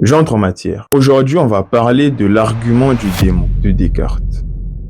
J'entre en matière. Aujourd'hui, on va parler de l'argument du démon de Descartes.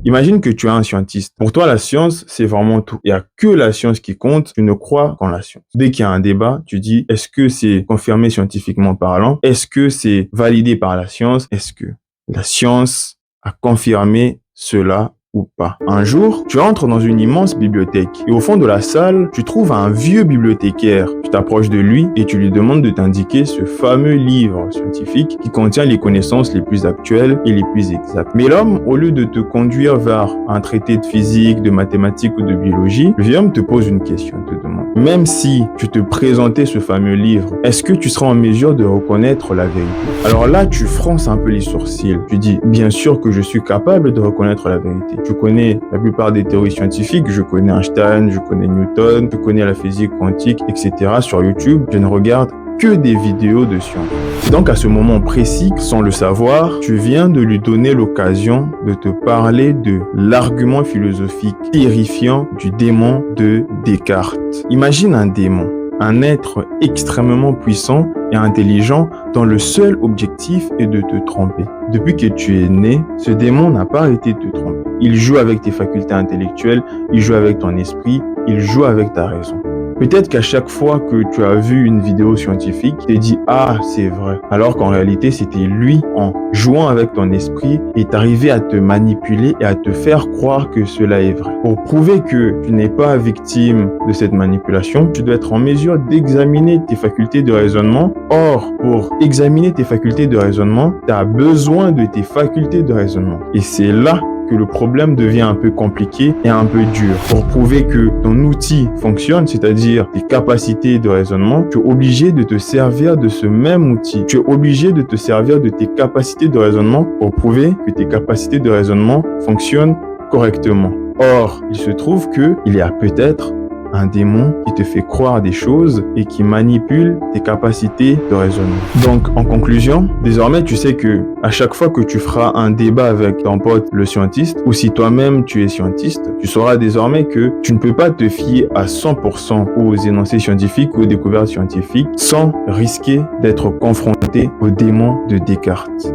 Imagine que tu es un scientiste. Pour toi, la science, c'est vraiment tout. Il n'y a que la science qui compte. Tu ne crois qu'en la science. Dès qu'il y a un débat, tu dis, est-ce que c'est confirmé scientifiquement parlant? Est-ce que c'est validé par la science? Est-ce que la science a confirmé cela ou pas? Un jour, tu entres dans une immense bibliothèque et au fond de la salle, tu trouves un vieux bibliothécaire. Tu t'approches de lui et tu lui demandes de t'indiquer ce fameux livre scientifique qui contient les connaissances les plus actuelles et les plus exactes. Mais l'homme, au lieu de te conduire vers un traité de physique, de mathématiques ou de biologie, le vieil homme te pose une question, te demande. Même si tu te présentais ce fameux livre, est-ce que tu seras en mesure de reconnaître la vérité? Alors là, tu fronces un peu les sourcils. Tu dis, bien sûr que je suis capable de reconnaître la vérité. Je connais la plupart des théories scientifiques, je connais Einstein, je connais Newton, je connais la physique quantique, etc. Sur YouTube, je ne regarde que des vidéos de science. Et donc à ce moment précis, sans le savoir, tu viens de lui donner l'occasion de te parler de l'argument philosophique terrifiant du démon de Descartes. Imagine un démon, un être extrêmement puissant et intelligent dont le seul objectif est de te tromper. Depuis que tu es né, ce démon n'a pas arrêté de te tromper. Il joue avec tes facultés intellectuelles, il joue avec ton esprit, il joue avec ta raison. Peut-être qu'à chaque fois que tu as vu une vidéo scientifique, tu t'es dit « Ah, c'est vrai ». Alors qu'en réalité, c'était lui, en jouant avec ton esprit, est arrivé à te manipuler et à te faire croire que cela est vrai. Pour prouver que tu n'es pas victime de cette manipulation, tu dois être en mesure d'examiner tes facultés de raisonnement. Or, pour examiner tes facultés de raisonnement, tu as besoin de tes facultés de raisonnement. Et c'est là que le problème devient un peu compliqué et un peu dur. Pour prouver que ton outil fonctionne, c'est-à-dire tes capacités de raisonnement, tu es obligé de te servir de ce même outil. Tu es obligé de te servir de tes capacités de raisonnement pour prouver que tes capacités de raisonnement fonctionnent correctement. Or, il se trouve qu'il y a peut-être un démon qui te fait croire des choses et qui manipule tes capacités de raisonnement. Donc, en conclusion, désormais, tu sais que à chaque fois que tu feras un débat avec ton pote, le scientiste, ou si toi-même tu es scientiste, tu sauras désormais que tu ne peux pas te fier à 100% aux énoncés scientifiques ou aux découvertes scientifiques sans risquer d'être confronté au démon de Descartes.